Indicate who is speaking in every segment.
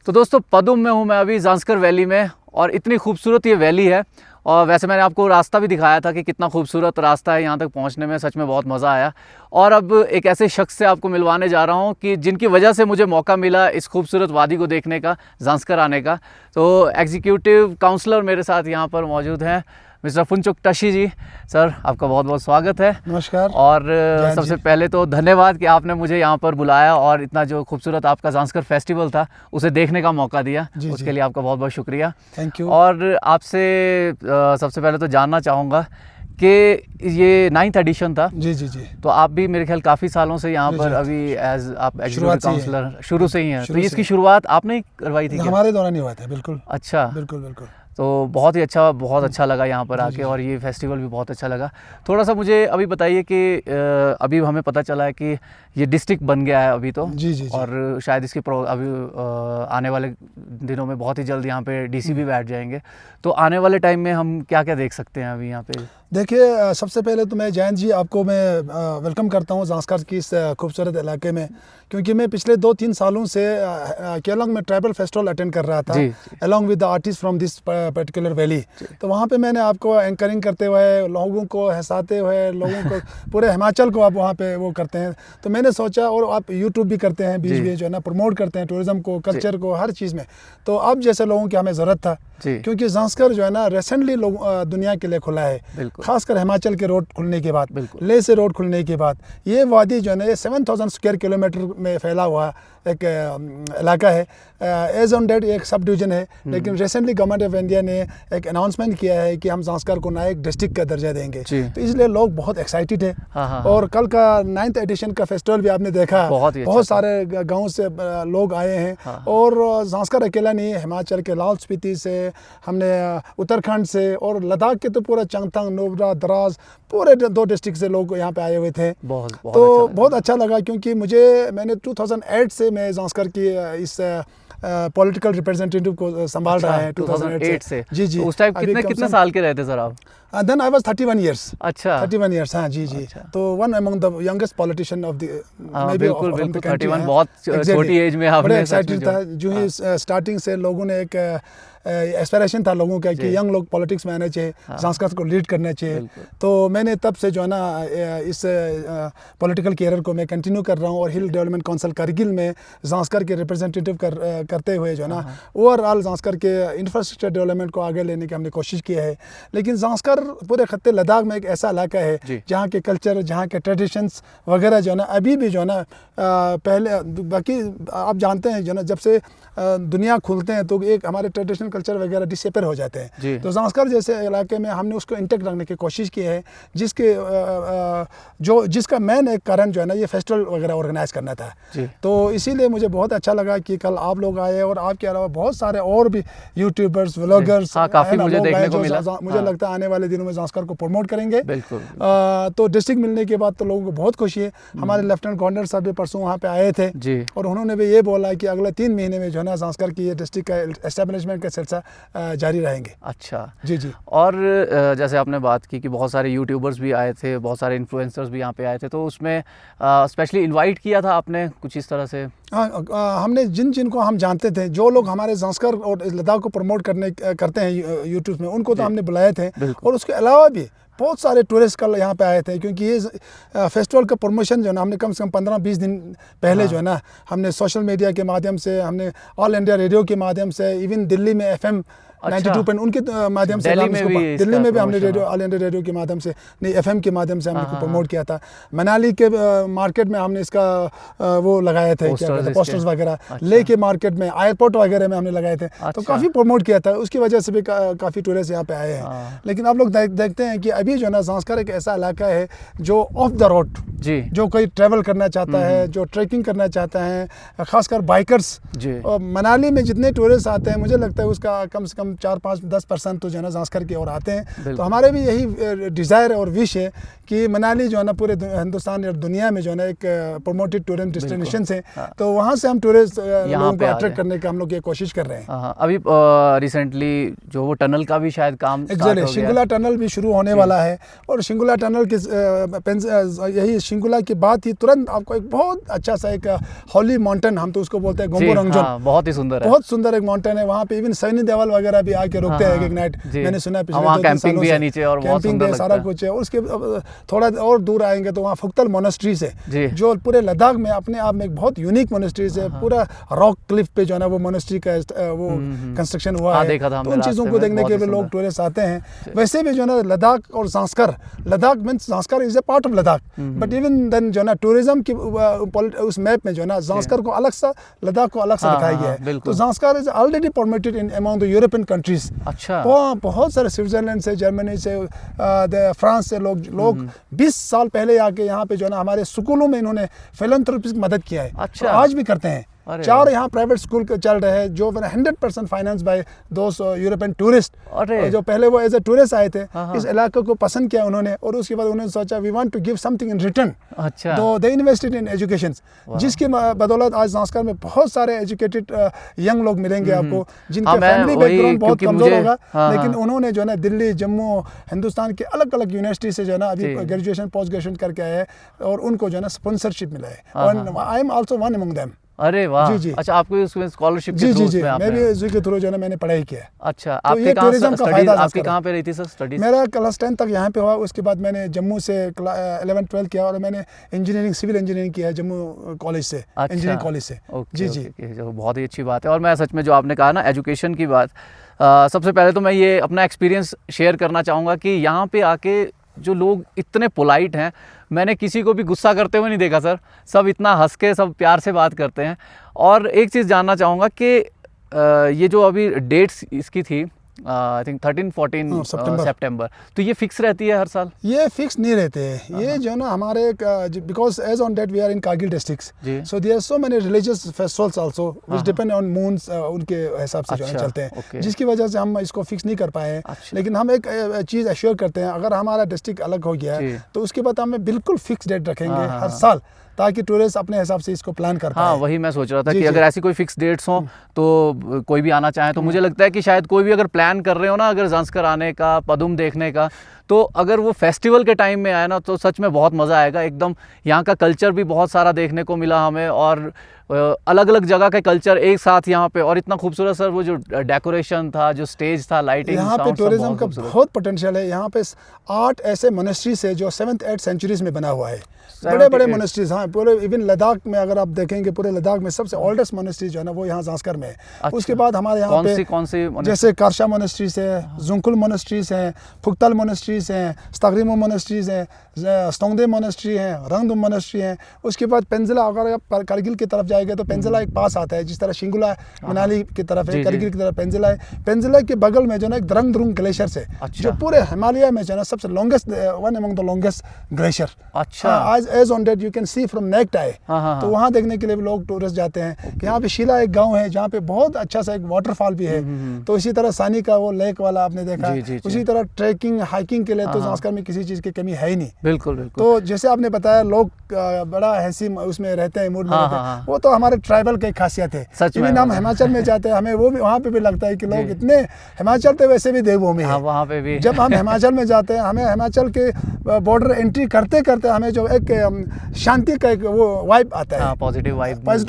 Speaker 1: तो दोस्तों पदुम में हूँ मैं अभी ज़ांस्कर वैली में, और इतनी खूबसूरत ये वैली है। और वैसे मैंने आपको रास्ता भी दिखाया था कि कितना खूबसूरत रास्ता है यहाँ तक पहुँचने में, सच में बहुत मज़ा आया। और अब एक ऐसे शख्स से आपको मिलवाने जा रहा हूँ कि जिनकी वजह से मुझे मौका मिला इस खूबसूरत वादी को देखने का, ज़ांस्कर आने का। तो एग्जीक्यूटिव काउंसलर मेरे साथ यहाँ पर मौजूद हैं, मिस्टर फुनचुक टशी जी। सर आपका बहुत बहुत स्वागत है।
Speaker 2: नमस्कार।
Speaker 1: और सबसे पहले तो धन्यवाद कि आपने मुझे यहाँ पर बुलाया और इतना जो खूबसूरत आपका ज़ांस्कर फेस्टिवल था उसे देखने का मौका दिया, उसके लिए आपका बहुत बहुत शुक्रिया।
Speaker 2: Thank you.
Speaker 1: और आपसे सबसे पहले तो जानना चाहूँगा कि ये 9th एडिशन था।
Speaker 2: जी जी जी।
Speaker 1: तो आप भी मेरे ख्याल काफ़ी सालों से यहाँ पर अभी एज आप एग्जीक्यूटिव काउंसलर शुरू से ही हैं, तो इसकी शुरुआत आपने ही करवाई थी?
Speaker 2: हमारे दौरान ही हुआ था। बिल्कुल।
Speaker 1: अच्छा,
Speaker 2: बिल्कुल बिल्कुल।
Speaker 1: तो बहुत ही अच्छा, बहुत अच्छा लगा यहाँ पर आके, और ये फेस्टिवल भी बहुत अच्छा लगा। थोड़ा सा मुझे अभी बताइए कि अभी हमें पता चला है कि ये डिस्ट्रिक्ट बन गया है अभी तो।
Speaker 2: जी जी।
Speaker 1: और शायद इसकी अभी आने वाले दिनों में बहुत ही जल्द यहाँ पे डीसी भी बैठ जाएंगे। तो आने वाले टाइम में हम क्या क्या देख सकते हैं अभी यहाँ पे?
Speaker 2: देखिए, सबसे पहले तो मैं जयंत जी आपको मैं वेलकम करता हूँ ज़ांस्कर की इस खूबसूरत इलाके में, क्योंकि मैं पिछले 2-3 सालों से केलंग में ट्राइबल फेस्टिवल अटेंड कर रहा था along with the artist from this particular valley. तो वहाँ पे मैंने आपको एंकरिंग करते हुए, लोगों को हंसाते हुए, लोगों को पूरे हिमाचल को आप वहाँ पे वो करते हैं। तो मैंने सोचा, और आप यूट्यूब भी करते हैं बीच बीच जो है ना, प्रमोट करते हैं टूरिज़्म को, कल्चर को, हर चीज़ में। तो अब जैसे लोगों की हमें ज़रूरत था, क्योंकि ज़ांस्कर जो है ना रिसेंटली दुनिया के लिए खुला है, खासकर हिमाचल के रोड खुलने के बाद, ले से रोड खुलने के बाद। ये वादी जो है ना, ये 7000 स्क्वायर किलोमीटर में फैला हुआ एक इलाका है। एज ऑन डेट एक सब डिवीज़न है, लेकिन रिसेंटली गवर्नमेंट ऑफ इंडिया ने एक अनाउंसमेंट किया है कि हम ज़ांस्कर को नायक डिस्ट्रिक्ट का दर्जा देंगे। तो इसलिए लोग बहुत एक्साइटेड है। और कल का 9th एडिशन का फेस्टिवल भी आपने देखा, बहुत सारे गाँव से लोग आए हैं। और ज़ांस्कर अकेला नहीं, हिमाचल के लाहौल स्पीति से, हमने उत्तराखंड से, और लद्दाख के तो पूरा चंगथंग, नुब्रा, द्रास, पूरे 2 डिस्ट्रिक्ट से लोग यहाँ पे आए हुए थे। बहुत अच्छा लगा, क्योंकि मैंने 2008 से मैं ज़ांस्कर की इस पॉलिटिकल रिप्रेजेंटेटिव को संभाल रहा है। 2008 से। जी जी।
Speaker 1: उस टाइम कितने साल के रहते सर आप?
Speaker 2: Then I was 31 years.
Speaker 1: अच्छा,
Speaker 2: 31 years। हाँ जी जी। तो one among the youngest politician of the
Speaker 1: बिल्कुल बिल्कुल 31 बहुत छोटी एज में आपने।
Speaker 2: बड़े एक्साइटेड था जो ही स्टार्टिंग से लोगों ने एक एस्पिरेशन था लोगों का कि यंग लोग पॉलिटिक्स में आना चाहिए, ज़ांस्कर को लीड करना चाहिए। तो मैंने तब से जो है ना इस पॉलिटिकल कैरियर को मैं कंटिन्यू कर रहा हूँ, और हिल डेवलपमेंट काउंसिल कारगिल में ज़ांस्कर के रिप्रेजेंटेटिव करते हुए जो है ना ओवरऑल ज़ांस्कर के इंफ्रास्ट्रक्चर डेवलपमेंट को आगे लेने की हमने कोशिश की है। लेकिन ज़ांस्कर पूरे खत्ते लद्दाख में एक ऐसा इलाका है जहाँ के कल्चर, जहाँ के ट्रेडिशंस वगैरह जो है ना अभी भी जो है ना पहले, बाकी आप जानते हैं जो ना जब से दुनिया खुलते हैं तो एक हमारे ट्रेडिशनल कल्चर वगैरह डिसअपेयर हो जाते हैं। तो ज़ांस्कर जैसे इलाके में हमने उसको इंटैक्ट रखने की कोशिश की है, जिसका मेन एक कारण जो है ना ये फेस्टिवल वगैरह ऑर्गेनाइज करना था। तो इसीलिए मुझे बहुत अच्छा लगा कि कल आप लोग आए, और आपके अलावा बहुत सारे और भी यूट्यूबर्स, व्लॉगर्स
Speaker 1: मुझे देखने को मिला।
Speaker 2: मुझे लगता है आने वाले दिनों में ज़ांस्कर को प्रमोट करेंगे। तो डिस्ट्रिक्ट मिलने के बाद तो लोगों को बहुत खुशी है। हमारे लेफ्टिनेंट गवर्नर साहब भी परसों वहाँ पे आए थे, और उन्होंने भी ये बोला कि अगले 3 महीने में जो है ना ज़ांस्कर की ये डिस्ट्रिक्ट का एस्टेब्लिशमेंट का सिलसिला जारी रहेंगे।
Speaker 1: अच्छा
Speaker 2: जी जी।
Speaker 1: और जैसे आपने बात की कि बहुत सारे यूट्यूबर्स भी आए थे, बहुत सारे इन्फ्लुएंसर्स भी यहाँ पे आए थे, तो उसमें स्पेशली इनवाइट किया था आपने कुछ इस तरह से?
Speaker 2: हमने जिनको हम जानते थे, जो लोग हमारे ज़ांस्कर और लद्दाख को प्रमोट करते हैं यूट्यूब में, उनको तो हमने बुलाए थे। और उसके अलावा भी बहुत सारे टूरिस्ट कल यहाँ पे आए थे, क्योंकि ये फेस्टिवल का प्रमोशन जो है ना हमने कम से कम 15-20 दिन पहले जो है ना हमने सोशल मीडिया के माध्यम से, हमने ऑल इंडिया रेडियो के माध्यम से, इवन दिल्ली में FM 92 उनके माध्यम से, दिल्ली में भी हमने रेडियो, ऑल इंडिया रेडियो के माध्यम से, नहीं FM के माध्यम से हमने इसको प्रमोट किया था। मनाली के मार्केट में हमने इसका वो लगाए थे, क्या कहते हैं, पोस्टर्स वगैरह। ले के मार्केट में, एयरपोर्ट वगैरह में हमने लगाए थे। तो काफ़ी प्रमोट किया था, उसकी वजह से भी काफ़ी टूरिस्ट यहाँ पे आए हैं। लेकिन आप लोग देखते हैं कि अभी जो है ना ज़ांस्कर एक ऐसा इलाका है जो ऑफ द रोड, जो कोई ट्रैवल करना चाहता है, जो ट्रैकिंग करना चाहता है, खासकर बाइकर्स। मनाली में जितने टूरिस्ट आते हैं, मुझे लगता है उसका कम से कम कम 4-5-10% तो जो है ना ज़ांस्कर की ओर आते हैं। तो हमारे भी यही डिज़ायर और विश है कि मनाली जो है ना पूरे हिंदुस्तान और दुनिया में जो है ना एक प्रमोटेड टूरिज्म डेस्टिनेशन है। तो वहाँ से हम टूरिस्ट लोगों को अट्रैक्ट करने का हम लोग ये कोशिश कर रहे हैं।
Speaker 1: अभी रिसेंटली जो वो टनल का भी शायद काम
Speaker 2: एग्जैक्टली शिंगुला टनल भी शुरू होने वाला है। और शिंगुला टनल के यही शिंगुला की बात ही तुरंत आपको एक बहुत अच्छा सा एक हॉली माउंटेन, हम तो उसको बोलते हैं गोम्बो रंगजोन,
Speaker 1: बहुत ही सुंदर है,
Speaker 2: बहुत सुंदर एक माउंटेन है। वहाँ पे इवन सैनी देवल वगैरह भी आके रुकते हैं एक नाइट। मैंने सुना पिछले 2-3 सालों से
Speaker 1: नीचे और
Speaker 2: कैंपिंग भी सारा कुछ है। और उसके थोड़ा और दूर आएंगे तो वहाँ फुक्तल मोनेस्ट्रीज है जो पूरे लद्दाख में अपने आप में एक बहुत यूनिक मोनेस्ट्रीज है। पूरा रॉक क्लिफ पे जो है ना वो मोनेस्ट्री का वो कंस्ट्रक्शन हुआ है। तो उन चीज़ों को देखने के लिए लोग टूरिस्ट आते हैं। वैसे भी जो है ना लद्दाख और Zanskar, Ladakh means Zanskar is a part of Ladakh, but even then जो है ना टूरिज्म की उस मैप में जो है ना ज़ांस्कर को अलग सा, लद्दाख को अलग सा दिखाया गया है। तो Zanskar is already permitted in among the European countries.
Speaker 1: अच्छा,
Speaker 2: बहुत सारे स्विट्जरलैंड से, जर्मनी से, फ्रांस से लोग 20 साल पहले आके यहाँ पे जो है ना हमारे स्कूलों में इन्होंने फिलैंथ्रोपिक मदद किया है।
Speaker 1: अच्छा,
Speaker 2: आज भी करते हैं। 4 यहाँ प्राइवेट स्कूल चल रहे हैं जो 100% फाइनेंस बाय दोस्त यूरोपियन टूरिस्ट। जो पहले वो एज ए टूरिस्ट आए थे, इस इलाके को पसंद किया उन्होंने और उसके बाद उन्होंने सोचा we want to give something in return.
Speaker 1: अच्छा,
Speaker 2: तो दे इन्वेस्टेड इन एजुकेशन, जिसकी बदौलत आज ज़ांस्कर में बहुत सारे एजुकेटेड यंग लोग मिलेंगे आपको जिनका फैमिली बैकग्राउंड बहुत कमजोर होगा, लेकिन उन्होंने जो है ना दिल्ली, जम्मू, हिंदुस्तान के अलग अलग यूनिवर्सिटी से जो है ना अभी ग्रेजुएशन पोस्ट ग्रेजुएशन करके आए हैं और उनको जो है ना स्पॉन्सरशिप मिला है। और I am also one among them.
Speaker 1: अरे वाह, जी। अच्छा, आपको उसमें स्कॉलरशिप के थ्रू
Speaker 2: जी, मैं भी इसी के थ्रू जो है ना मैंने पढ़ाई किया है।
Speaker 1: अच्छा, आपके कहाँ पे रही थी सर स्टडीज?
Speaker 2: मेरा क्लास 10 तक यहाँ पे हुआ। उसके बाद मैंने जम्मू से 11-12 किया और मैंने इंजीनियरिंग, सिविल इंजीनियरिंग किया है जम्मू कॉलेज से, इंजीनियरिंग कॉलेज से। जी,
Speaker 1: बहुत ही अच्छी बात है। और मैं सच में जो आपने कहा ना एजुकेशन की बात, सबसे पहले तो मैं ये अपना एक्सपीरियंस शेयर करना चाहूँगा कि यहाँ पे आके जो लोग इतने पोलाइट हैं, मैंने किसी को भी गुस्सा करते हुए नहीं देखा सर। सब इतना हंस के, सब प्यार से बात करते हैं। और एक चीज़ जानना चाहूँगा कि ये जो अभी डेट्स इसकी थी, आई थिंक 13-14 सितंबर, तो ये फिक्स रहती है हर साल?
Speaker 2: ये फिक्स नहीं रहते हैं। ये जो ना हमारे because as on date we are in Kargil districts, so there are so many religious festivals also which depend on moons, उनके हिसाब से जो है चलते हैं, जिसकी वजह से हम इसको फिक्स नहीं कर पाए हैं। लेकिन हम एक चीज़ एश्योर करते हैं, अगर हमारा डिस्ट्रिक्ट अलग हो गया है तो उसके बाद हम बिल्कुल फिक्स डेट रखेंगे हर साल, ताकि टूरिस्ट अपने हिसाब से इसको प्लान कर पाए।
Speaker 1: हाँ, वही मैं सोच रहा था कि अगर ऐसी कोई फिक्स डेट्स हो तो कोई भी आना चाहे तो मुझे लगता है कि शायद कोई भी अगर प्लान कर रहे हो ना, अगर ज़ांस्कर आने का, पदुम देखने का, तो अगर वो फेस्टिवल के टाइम में आए ना तो सच में बहुत मज़ा आएगा। एकदम यहाँ का कल्चर भी बहुत सारा देखने को मिला हमें, और अलग अलग जगह का कल्चर एक साथ यहाँ पे, और इतना खूबसूरत सर वो जो डेकोरेशन था, जो स्टेज था, लाइटिंग,
Speaker 2: यहाँ पे टूरिज्म का बहुत पोटेंशियल है। यहाँ पे 8 ऐसे मोनेस्ट्रीज है जो 7th-8th सेंचुरीज में बना हुआ है, बड़े मोनेस्ट्रीज। हाँ, पूरे इवन लद्दाख में अगर आप देखेंगे, पूरे लद्दाख में सबसे ओल्डेस्ट मोनेस्ट्री जो है ना वो यहाँ ज़ांस्कर में है। अच्छा। उसके बाद हमारे यहाँ पे
Speaker 1: कौन सी
Speaker 2: जैसे कारशा मोनेस्ट्रीज है, जुंकुल मोनेस्ट्रीज हैं, फुक्तल मोनेस्ट्रीज हैं, स्तागरिमो मोनेस्ट्रीज हैं, स्टोंगदे मोनेस्ट्री हैं, रंगदुम मोनेस्ट्री हैं। उसके बाद पेंजिला, अगर आप कारगिल की तरफ जाएंगे तो पेंजिला एक पास आता है, जिस तरह शिंगुला मनाली की तरफ है, कारगिल की तरफ पेंजिला है। पेंजिला के बगल में जो ना एक द्रंग द्रुंग ग्लेशियर है। अच्छा। जो पूरे हिमालय में जो है ना सबसे longest, one among the longest glacier.
Speaker 1: अच्छा,
Speaker 2: आज as on date you can see from naked eye. तो वहाँ देखने के लिए भी लोग टूरिस्ट जाते हैं। यहाँ पे शिला एक गांव है जहाँ पे बहुत अच्छा सा एक वाटरफॉल भी है। तो इसी तरह सानी का वो लेक वाला आपने देखा, उसी तरह ट्रैकिंग, हाइकिंग के लिए तो ज़ांस्कर में किसी चीज़ की कमी है ही नहीं।
Speaker 1: बिल्कुल।
Speaker 2: तो जैसे आपने बताया लोग बड़ा हंसी उसमें रहते हैं, मूड में रहते हैं, वो तो हमारे ट्राइबल की खासियत है। इवन हम हिमाचल में जाते हैं, हमें वो भी वहाँ पे भी लगता है कि लोग इतने, हिमाचल तो वैसे भी देवभूमि है,
Speaker 1: वहाँ पे भी
Speaker 2: जब हम हिमाचल में जाते हैं, हमें हिमाचल के बॉर्डर एंट्री करते करते हमें जो एक शांति का एक वो वाइब आता है,
Speaker 1: पॉजिटिव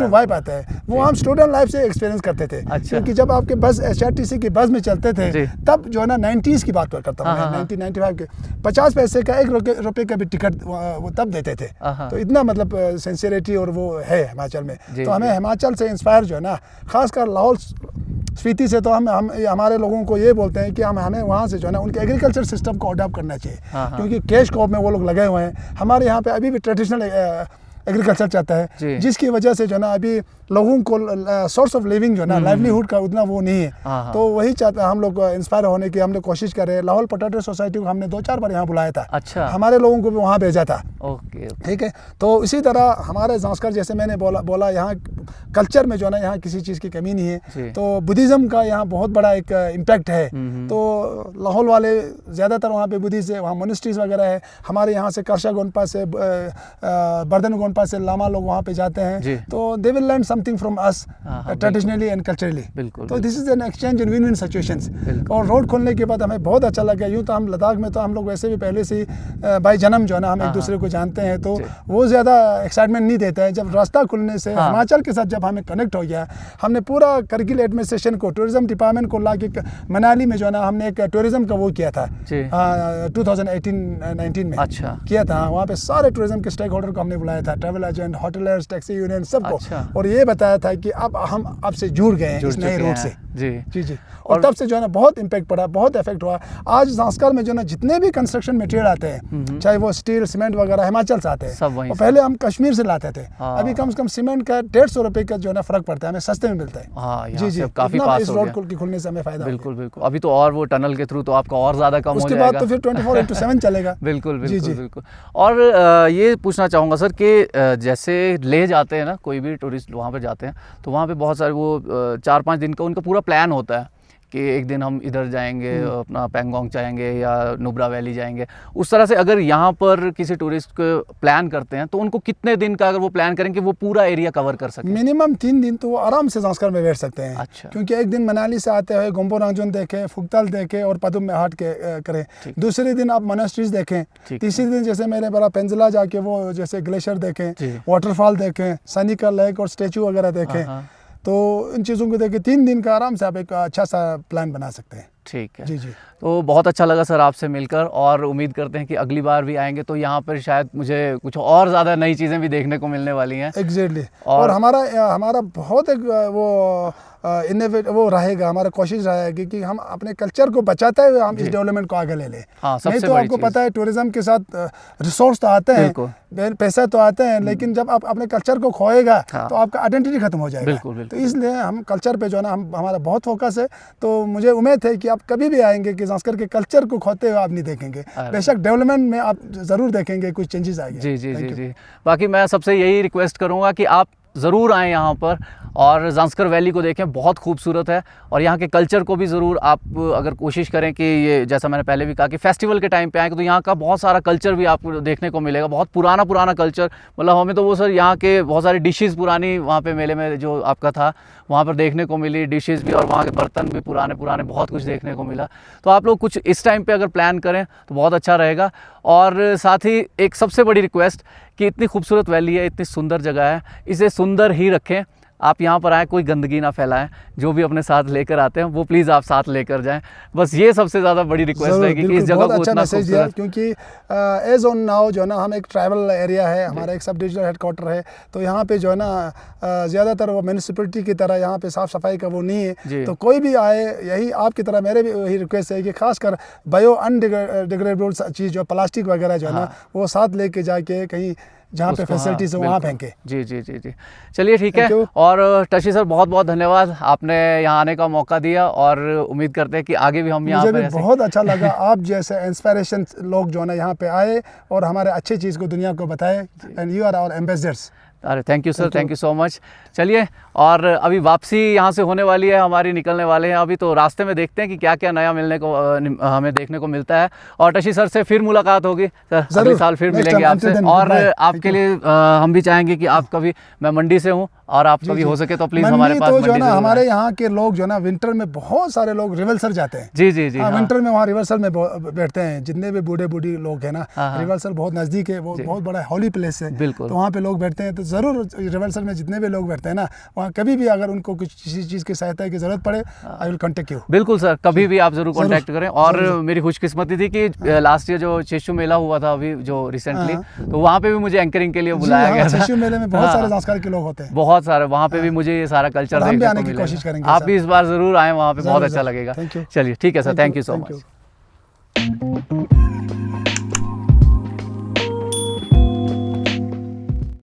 Speaker 2: वाइब आता है। वो हम स्टूडेंट लाइफ से एक्सपीरियंस करते थे। क्योंकि जब आपके बस SRTC की बस में चलते थे, तब जो है ना 90s की बात करता हूँ, 1995 के 50 पैसे का 1 रुपये का भी टिकट वो तब देते थे। तो इतना मतलब सिंसियरिटी और वो है हिमाचल में। तो हमें हिमाचल से इंस्पायर जो है ना, खासकर लाहौल स्पीति से, तो हम हमारे लोगों को ये बोलते हैं कि हमें वहाँ से जो है ना उनके एग्रीकल्चर सिस्टम को अडॉप्ट करना चाहिए। क्योंकि कैश क्रॉप में वो लोग लगे हुए हैं। हमारे यहाँ पे अभी भी ट्रेडिशनल एग्रीकल्चर चाहता
Speaker 1: जी।
Speaker 2: है, जिसकी वजह से जो है ना अभी लोगों को सोर्स ऑफ लिविंग जो है ना लाइवलीहुड का उतना वो नहीं है।
Speaker 1: हाँ।
Speaker 2: तो वही चाहता हम लोग इंस्पायर होने की हमने कोशिश करे। लाहौल पोटैटो सोसाइटी को हमने 2-4 बार यहाँ बुलाया था,
Speaker 1: अच्छा।
Speaker 2: हमारे लोगों को भी वहाँ भेजा था।
Speaker 1: ओके।
Speaker 2: ठीक है, तो इसी तरह हमारे ज़ांस्कर जैसे मैंने बोला यहाँ कल्चर में जो है ना यहाँ किसी चीज़ की कमी नहीं है। तो बुद्धिज़्म का यहाँ बहुत बड़ा एक इम्पैक्ट है। तो लाहौल वाले ज़्यादातर वहाँ पे बुद्धिस्ट है, वहाँ मोनिस्ट्रीज वगैरह है। हमारे यहाँ से कर्शा गोनपा से बर्दन गोनपा से लामा लोग वहाँ पे जाते हैं, तो they will learn something from us traditionally and culturally. तो this is an exchange in win win situations. और रोड खोलने के बाद हमें बहुत अच्छा लगा। यूँ तो हम लद्दाख में तो हम लोग वैसे भी पहले से ही बाई जन्म जो है ना हम एक दूसरे को जानते हैं, तो वो ज़्यादा एक्साइटमेंट नहीं देता है। जब रास्ता खुलने से हिमाचल के साथ जब हमें कनेक्ट हो गया, हमने पूरा करगिल एडमिनिस्ट्रेशन को, टूरिज्म डिपार्टमेंट को ला के मनाली में जो है ना हमने एक टूरिज्म का वो किया था 2018-19 में।
Speaker 1: अच्छा।
Speaker 2: किया था। वहाँ पे सारे टूरिज्म के स्टेक होल्डर को हमने बुलाया था, ट्रैवल एजेंट, होटलर्स, टैक्सी यूनियन, सबको।
Speaker 1: अच्छा।
Speaker 2: और ये बताया था कि अब हम आपसे जुड़ गए हैं इस नए रूट से।
Speaker 1: जी
Speaker 2: जी जी। और तब से जो है ना बहुत इम्पैक्ट पड़ा, बहुत इफेक्ट हुआ। आज ज़ांस्कर में जो है ना जितने भी कंस्ट्रक्शन मटेरियल आते हैं, चाहे वो स्टील, सीमेंट वगैरह हिमाचल से आते हैं, और पहले हम कश्मीर से लाते थे। अभी कम से कम सीमेंट का 150 रुपए का जो है ना फर्क पड़ता है, हमें सस्ते में मिलता है। जी जी,
Speaker 1: काफी पास
Speaker 2: इस रोड के खुलने से हमें फायदा।
Speaker 1: बिल्कुल बिल्कुल। अभी तो और वो टनल के थ्रू तो आपका और ज्यादा कम हो जाएगा।
Speaker 2: उसके बाद तो फिर 24/7 चलेगा।
Speaker 1: बिल्कुल बिल्कुल बिल्कुल। और ये पूछना चाहूँगा सर कि जैसे ले जाते हैं ना कोई भी टूरिस्ट वहाँ पे जाते हैं, तो वहाँ पे बहुत सारे वो 4-5 दिन का उनका पूरा प्लान होता है कि एक दिन हम इधर जाएंगे, अपना पैंगोंग जाएंगे या नुब्रा वैली जाएंगे। उस तरह से अगर यहाँ पर किसी टूरिस्ट को प्लान करते हैं तो उनको कितने दिन का अगर वो प्लान करें कि वो पूरा एरिया कवर कर सकें?
Speaker 2: मिनिमम 3 दिन तो वो आराम से ज़ांस्कर में बैठ सकते हैं।
Speaker 1: अच्छा।
Speaker 2: क्योंकि एक दिन मनाली से आते हुए गोम्बो रांगजोन देखें, फुकताल देखें और पदुम में हाट के करें। दूसरे दिन आप मोनेस्ट्रीज देखें। तीसरे दिन जैसे मेरे बड़ा पेंजिला जाके वो जैसे ग्लेशियर देखें, वाटरफॉल देखें, सनिका लेक और स्टेचू वगैरह देखें। तो इन चीज़ों को देख के 3 दिन का आराम से आप एक अच्छा सा प्लान बना सकते हैं।
Speaker 1: ठीक है
Speaker 2: जी जी।
Speaker 1: तो बहुत अच्छा लगा सर आपसे मिलकर, और उम्मीद करते हैं कि अगली बार भी आएंगे तो यहाँ पर शायद मुझे कुछ और ज़्यादा नई चीज़ें भी देखने को मिलने वाली हैं।
Speaker 2: एग्जैक्टली। और हमारा बहुत एक वो इनोवेट वो रहेगा, हमारा कोशिश रहेगी कि हम अपने कल्चर को बचाते हुए हम इस डेवलपमेंट को आगे ले लें। नहीं तो आपको पता है टूरिज्म के साथ रिसोर्स तो आते हैं, पैसा तो आते हैं, लेकिन जब आप अपने कल्चर को खोएगा तो आपका आइडेंटिटी खत्म हो जाएगा। तो इसलिए हम कल्चर पे जो है ना हमारा बहुत फोकस है। तो मुझे उम्मीद है कि आप कभी भी आएंगे कि ज़ांस्कर के कल्चर को खोते हुए आप नहीं देखेंगे। बेशक डेवलपमेंट में आप ज़रूर देखेंगे कुछ चेंजेस आएंगे।
Speaker 1: जी जी जी जी। बाकी मैं सबसे यही रिक्वेस्ट करूँगा कि आप ज़रूर आएँ यहाँ पर और ज़ांस्कर वैली को देखें, बहुत खूबसूरत है। और यहाँ के कल्चर को भी ज़रूर आप अगर कोशिश करें कि ये जैसा मैंने पहले भी कहा कि फेस्टिवल के टाइम पे आएँ तो यहाँ का बहुत सारा कल्चर भी आपको देखने को मिलेगा, बहुत पुराना कल्चर। मतलब हमें तो वो सर यहाँ के बहुत सारी डिशेज़ पुरानी वहाँ पे मेले में जो आपका था वहाँ पर देखने को मिली, डिशेज़ भी, और वहाँ के बर्तन भी पुराने बहुत कुछ देखने को मिला। तो आप लोग कुछ इस टाइम पर अगर प्लान करें तो बहुत अच्छा रहेगा। और साथ ही एक सबसे बड़ी रिक्वेस्ट कि इतनी खूबसूरत वैली है, इतनी सुंदर जगह है, इसे सुंदर ही रखें। आप यहाँ पर आएँ, कोई गंदगी ना फैलाएं, जो भी अपने साथ लेकर आते हैं वो प्लीज़ आप साथ लेकर जाएं। बस ये सबसे ज़्यादा बड़ी रिक्वेस्ट है कि इस जगह को
Speaker 2: अच्छा
Speaker 1: उतना
Speaker 2: मैसेज दिया। क्योंकि एज ऑन नाउ जो है ना हम एक ट्राइबल एरिया है, हमारा एक सब डिविजनल हेडक्वार्टर है, तो यहाँ पे जो है ना ज़्यादातर वो म्यूनिसिपलिटी की तरह यहाँ पे साफ़ सफाई का वो नहीं है। तो कोई भी आए, यही आपकी तरह मेरे भी वही रिक्वेस्ट है कि खासकर बायो अनडिग्रेडेबल चीज़ जो प्लास्टिक वगैरह जो है ना वो साथ लेके जाके कहीं जहाँ पे फैसिलिटीज है वहाँ फेंके।
Speaker 1: जी जी जी जी। चलिए ठीक है। और टशी सर बहुत बहुत धन्यवाद, आपने यहाँ आने का मौका दिया, और उम्मीद करते हैं कि आगे भी हम यहाँ पे।
Speaker 2: मुझे भी बहुत अच्छा लगा आप जैसे इंस्पिरेशन लोग जो है ना यहाँ पे आए और हमारे अच्छी चीज़ को दुनिया को बताए, and you are our ambassadors.
Speaker 1: अरे thank you sir, thank you so much. चलिए, और अभी वापसी यहाँ से होने वाली है हमारी, निकलने वाले हैं अभी, तो रास्ते में देखते हैं कि क्या क्या नया मिलने को हमें देखने को मिलता है। और टशी सर से फिर मुलाकात होगी सर, अगले साल फिर मिलेंगे आपसे। और आपके लिए हम भी चाहेंगे कि आप कभी, मैं मंडी से हूँ और आप कभी हो सके तो प्लीज़ हमारे पास।
Speaker 2: तो जो है ना हमारे यहाँ के लोग जो है ना विंटर में बहुत सारे लोग रिवर्सल जाते हैं।
Speaker 1: जी जी जी।
Speaker 2: विंटर में वहाँ रिवर्सल में बैठते हैं, जितने भी बूढ़े बूढ़ी लोग हैं ना, रिवर्सल बहुत नज़दीक है, वो बहुत बड़ा हॉली प्लेस है।
Speaker 1: बिल्कुल।
Speaker 2: तो वहाँ पे लोग बैठते हैं, तो ज़रूर रिवर्सल में जितने भी लोग बैठते हैं ना, वहाँ कभी भी अगर उनको कुछ किसी चीज़ की सहायता की ज़रूरत पड़े, आई विल कॉन्टेक्ट यू।
Speaker 1: बिल्कुल सर, कभी भी आप ज़रूर कॉन्टैक्ट करें। और मेरी खुशकिस्मती थी कि लास्ट ईयर जो चेशु मेला हुआ था अभी जो रिसेंटली, तो वहाँ पे भी मुझे एंकरिंग के लिए बुलाया गया था।
Speaker 2: चेशु मेले में बहुत सारे ज़ांस्कर के लोग होते हैं,
Speaker 1: बहुत सारे, वहाँ पे भी मुझे ये सारा कल्चर देखने को मिलेगा।
Speaker 2: कोशिश करेंगे,
Speaker 1: आप भी इस बार ज़रूर आएँ, वहाँ पे बहुत अच्छा लगेगा। चलिए ठीक है sir, thank you so much.